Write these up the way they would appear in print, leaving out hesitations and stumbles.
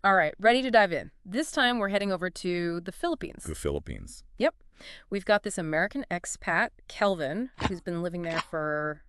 All right, ready to dive in. This time we're heading over to the Philippines. The Philippines. Yep. We've got this American expat, Kelvin, who's been living there for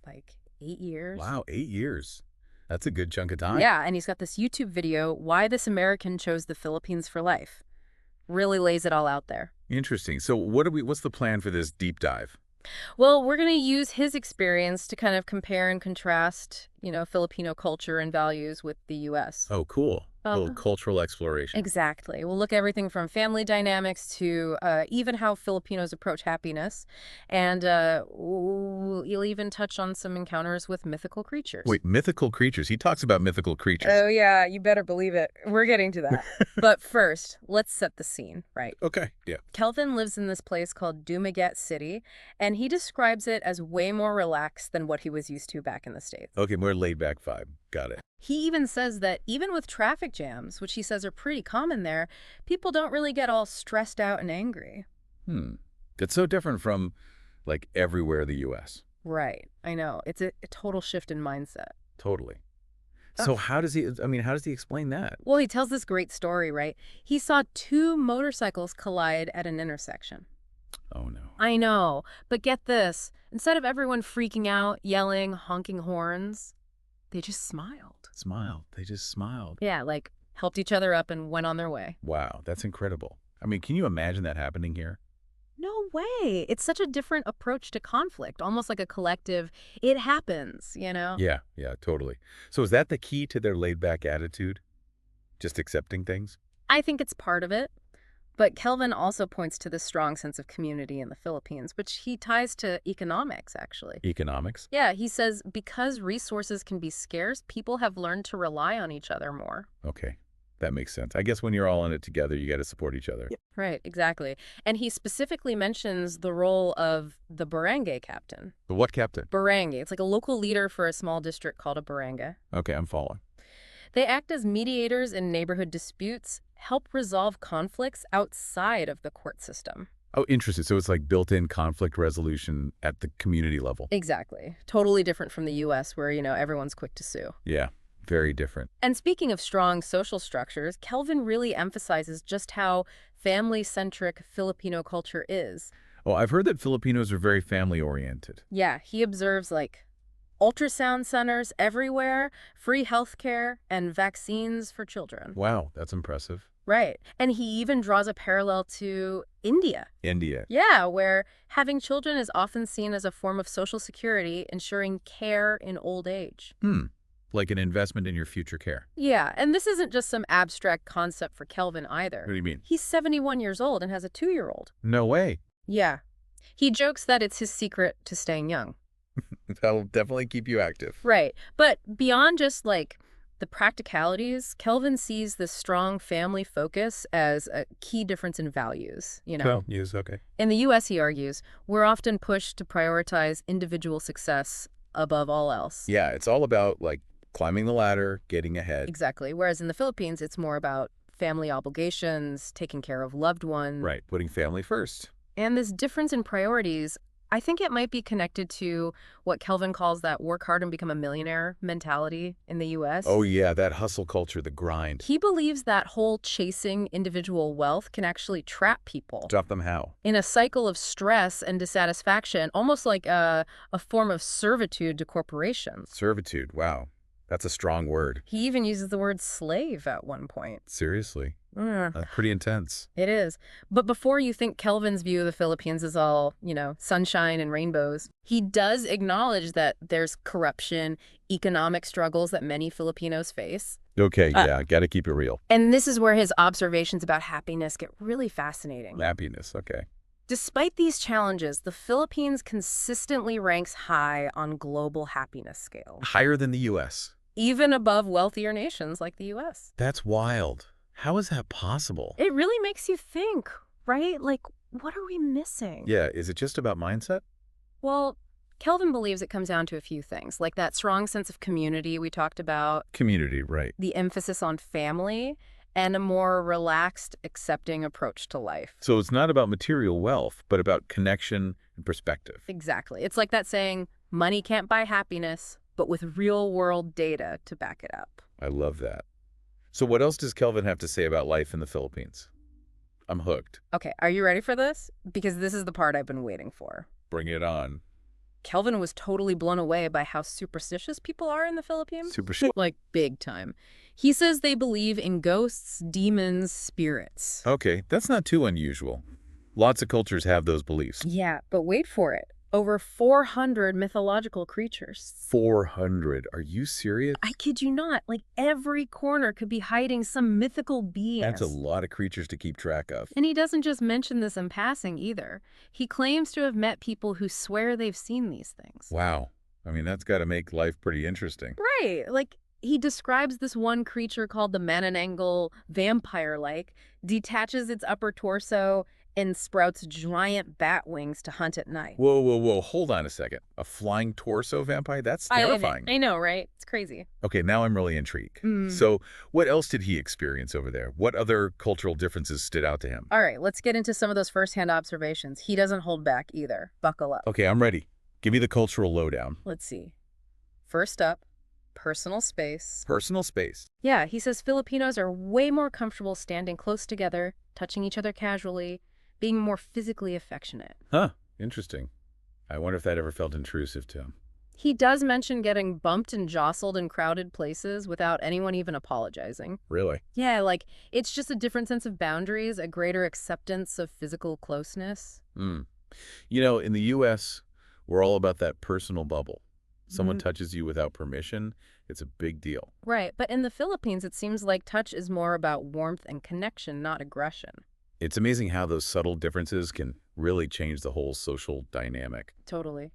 like 8 years. Wow, 8 years. That's a good chunk of time. Yeah, and he's got this YouTube video, Why This American Chose the Philippines for Life. Really lays it all out there. Interesting. So what's the plan for this deep dive? Well, we're going to use his experience to kind of compare and contrast, Filipino culture and values with the U.S. Oh, cool. A little Well, cultural exploration. exactly. We'll look at everything from family dynamics to even how Filipinos approach happiness. And you'll even touch on some encounters with mythical creatures. Wait, mythical creatures. He talks about mythical creatures. Oh, yeah, you better believe it. We're getting to that. But first, let's set the scene, right? Okay, yeah. Kelvin lives in this place called Dumaguete City, and he describes it as way more relaxed than what he was used to back in the States. Okay, more laid-back vibe. Got it. He even says that even with traffic jams, which he says are pretty common there, people don't really get all stressed out and angry. That's so different from, like, everywhere in the U.S. Right. I know. It's a total shift in mindset. Totally. Oh. So how does he explain that? Well, he tells this great story, right? He saw two motorcycles collide at an intersection. Oh, no. I know. But get this. Instead of everyone freaking out, yelling, honking horns, they just smiled. They just smiled. Yeah, like helped each other up and went on their way. Wow, that's incredible. I mean, can you imagine that happening here? No way. It's such a different approach to conflict, almost like a collective, it happens, Yeah, totally. So is that the key to their laid-back attitude? Just accepting things? I think it's part of it. But Kelvin also points to the strong sense of community in the Philippines, which he ties to economics, actually. Economics? Yeah, he says because resources can be scarce, people have learned to rely on each other more. Okay, that makes sense. I guess when you're all in it together, you got to support each other. Yep. Right, exactly. And he specifically mentions the role of the barangay captain. But what captain? Barangay. It's like a local leader for a small district called a barangay. Okay, I'm following. They act as mediators in neighborhood disputes, help resolve conflicts outside of the court system. Oh, interesting. So it's like built-in conflict resolution at the community level. Exactly. Totally different from the U.S. where, everyone's quick to sue. Yeah, very different. And speaking of strong social structures, Kelvin really emphasizes just how family-centric Filipino culture is. Oh, I've heard that Filipinos are very family-oriented. Yeah, he observes, ultrasound centers everywhere, free healthcare, and vaccines for children. Wow, that's impressive. Right. And he even draws a parallel to India. India. Yeah, where having children is often seen as a form of social security, ensuring care in old age. Like an investment in your future care. Yeah, and this isn't just some abstract concept for Kelvin either. What do you mean? He's 71 years old and has a 2-year-old. No way. Yeah. He jokes that it's his secret to staying young. That'll definitely keep you active. Right. But beyond just the practicalities, Kelvin sees this strong family focus as a key difference in values, Yes, okay. In the U.S., he argues, we're often pushed to prioritize individual success above all else. Yeah, it's all about, climbing the ladder, getting ahead. Exactly. Whereas in the Philippines, it's more about family obligations, taking care of loved ones. Right, putting family first. And this difference in priorities, I think it might be connected to what Kelvin calls that work hard and become a millionaire mentality in the U.S. Oh, yeah, that hustle culture, the grind. He believes that whole chasing individual wealth can actually trap people Drop them how? in a cycle of stress and dissatisfaction, almost like a form of servitude to corporations. Servitude, wow. That's a strong word. He even uses the word slave at one point. Seriously. Pretty intense. It is. But before you think Kelvin's view of the Philippines is all, sunshine and rainbows, he does acknowledge that there's corruption, economic struggles that many Filipinos face. Okay, yeah, gotta keep it real. And this is where his observations about happiness get really fascinating. Happiness, okay. Despite these challenges, the Philippines consistently ranks high on global happiness scale, Higher than the U.S. even above wealthier nations like the U.S. That's wild. How is that possible? It really makes you think, right? What are we missing? Yeah, is it just about mindset? Well, Kelvin believes it comes down to a few things, like that strong sense of community we talked about, Community, right. the emphasis on family, and a more relaxed, accepting approach to life. So it's not about material wealth, but about connection and perspective. Exactly. It's like that saying, money can't buy happiness, but with real-world data to back it up. I love that. So what else does Kelvin have to say about life in the Philippines? I'm hooked. Okay, are you ready for this? Because this is the part I've been waiting for. Bring it on. Kelvin was totally blown away by how superstitious people are in the Philippines. Like, big time. He says they believe in ghosts, demons, spirits. Okay, that's not too unusual. Lots of cultures have those beliefs. Yeah, but wait for it. Over 400 mythological creatures. 400. Are you serious? I kid you not. Like, every corner could be hiding some mythical being. That's a lot of creatures to keep track of. And he doesn't just mention this in passing either. He claims to have met people who swear they've seen these things. Wow. I mean, that's got to make life pretty interesting. Right. Like, he describes this one creature called the Manananggal vampire-like, detaches its upper torso, and sprouts giant bat wings to hunt at night. Whoa, whoa, whoa. Hold on a second. A flying torso vampire? That's terrifying. I know, right? It's crazy. Okay, now I'm really intrigued. So what else did he experience over there? What other cultural differences stood out to him? All right, let's get into some of those firsthand observations. He doesn't hold back either. Buckle up. Okay, I'm ready. Give me the cultural lowdown. Let's see. First up, personal space. Personal space. Yeah, he says Filipinos are way more comfortable standing close together, touching each other casually, being more physically affectionate. Huh, interesting. I wonder if that ever felt intrusive to him. He does mention getting bumped and jostled in crowded places without anyone even apologizing. Really? Yeah, like, it's just a different sense of boundaries, a greater acceptance of physical closeness. You know, in the U.S., we're all about that personal bubble. Someone touches you without permission, it's a big deal. Right, but in the Philippines, it seems like touch is more about warmth and connection, not aggression. It's amazing how those subtle differences can really change the whole social dynamic. Totally.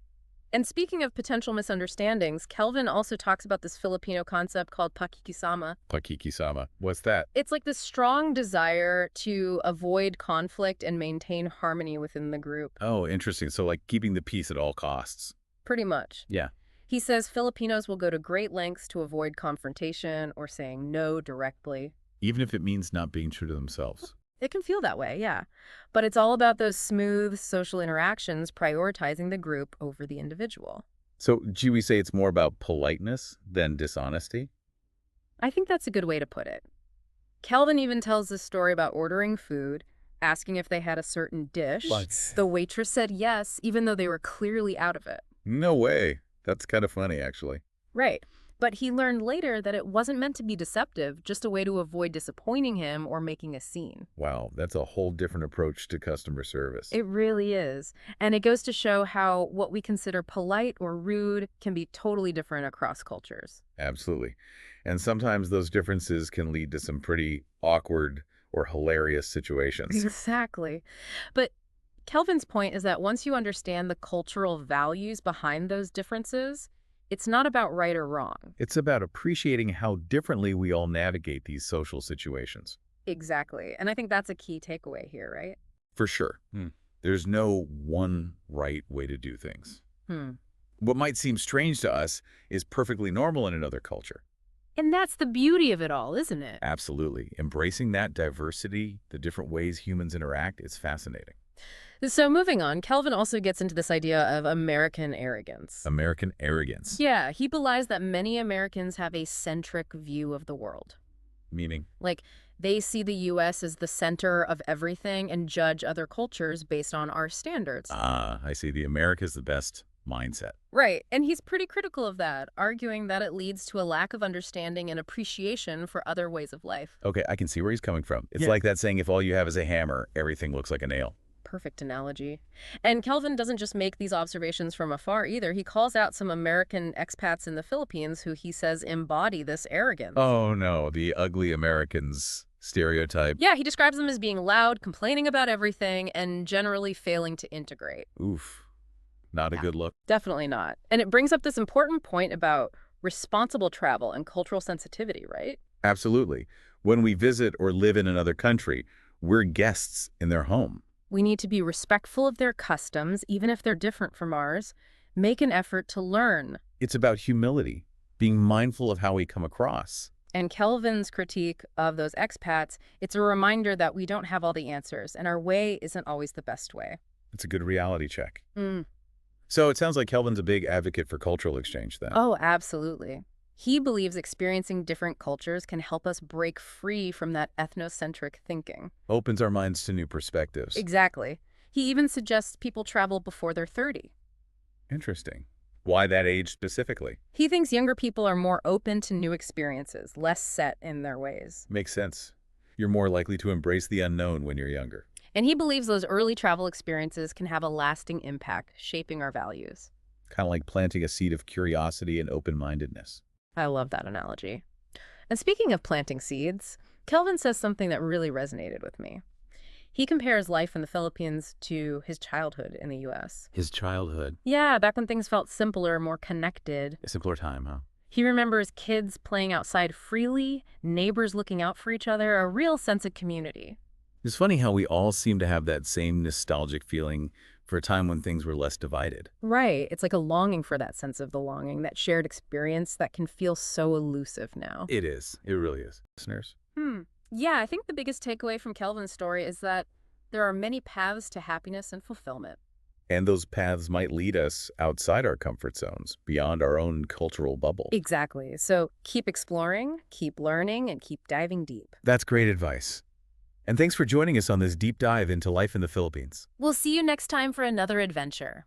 And speaking of potential misunderstandings, Kelvin also talks about this Filipino concept called pakikisama. Pakikisama. What's that? It's like this strong desire to avoid conflict and maintain harmony within the group. Oh, interesting. So like keeping the peace at all costs. Pretty much. Yeah. He says Filipinos will go to great lengths to avoid confrontation or saying no directly. Even if it means not being true to themselves. It can feel that way, yeah. But it's all about those smooth social interactions, prioritizing the group over the individual. So, do we say it's more about politeness than dishonesty? I think that's a good way to put it. Kelvin even tells this story about ordering food, asking if they had a certain dish. What? The waitress said yes, even though they were clearly out of it. No way. That's kind of funny, actually. Right. But he learned later that it wasn't meant to be deceptive, just a way to avoid disappointing him or making a scene. Wow, that's a whole different approach to customer service. It really is. And it goes to show how what we consider polite or rude can be totally different across cultures. Absolutely. And sometimes those differences can lead to some pretty awkward or hilarious situations. Exactly. But Kelvin's point is that once you understand the cultural values behind those differences, it's not about right or wrong. It's about appreciating how differently we all navigate these social situations. Exactly. And I think that's a key takeaway here, right? For sure. There's no one right way to do things. What might seem strange to us is perfectly normal in another culture. And that's the beauty of it all, isn't it? Absolutely. Embracing that diversity, the different ways humans interact, is fascinating. So moving on, Kelvin also gets into this idea of American arrogance. American arrogance. Yeah, he belies that many Americans have a centric view of the world. Meaning? Like, they see the U.S. as the center of everything and judge other cultures based on our standards. Ah, I see. The America's the best mindset. Right, and he's pretty critical of that, arguing that it leads to a lack of understanding and appreciation for other ways of life. Okay, I can see where he's coming from. It's like that saying, if all you have is a hammer, everything looks like a nail. Perfect analogy. And Kelvin doesn't just make these observations from afar either. He calls out some American expats in the Philippines who he says embody this arrogance. Oh no, the ugly Americans stereotype. Yeah, he describes them as being loud, complaining about everything, and generally failing to integrate. Oof. Not a good look. Definitely not. And it brings up this important point about responsible travel and cultural sensitivity, right? Absolutely. When we visit or live in another country, we're guests in their home. We need to be respectful of their customs, even if they're different from ours. Make an effort to learn. It's about humility, being mindful of how we come across. And Kelvin's critique of those expats, it's a reminder that we don't have all the answers, and our way isn't always the best way. It's a good reality check. So it sounds like Kelvin's a big advocate for cultural exchange then. Oh, absolutely. He believes experiencing different cultures can help us break free from that ethnocentric thinking. Opens our minds to new perspectives. Exactly. He even suggests people travel before they're 30. Interesting. Why that age specifically? He thinks younger people are more open to new experiences, less set in their ways. Makes sense. You're more likely to embrace the unknown when you're younger. And he believes those early travel experiences can have a lasting impact, shaping our values. Kind of like planting a seed of curiosity and open-mindedness. I love that analogy. And speaking of planting seeds, Kelvin says something that really resonated with me. He compares life in the Philippines to his childhood in the U.S. His childhood. Yeah, back when things felt simpler, more connected. A simpler time, huh? He remembers kids playing outside freely, neighbors looking out for each other, a real sense of community. It's funny how we all seem to have that same nostalgic feeling for a time when things were less divided. Right. It's like a longing for that sense of belonging, that shared experience that can feel so elusive now. It is. It really is. Listeners? Yeah, I think the biggest takeaway from Kelvin's story is that there are many paths to happiness and fulfillment. And those paths might lead us outside our comfort zones, beyond our own cultural bubble. Exactly. So keep exploring, keep learning, and keep diving deep. That's great advice. And thanks for joining us on this deep dive into life in the Philippines. We'll see you next time for another adventure.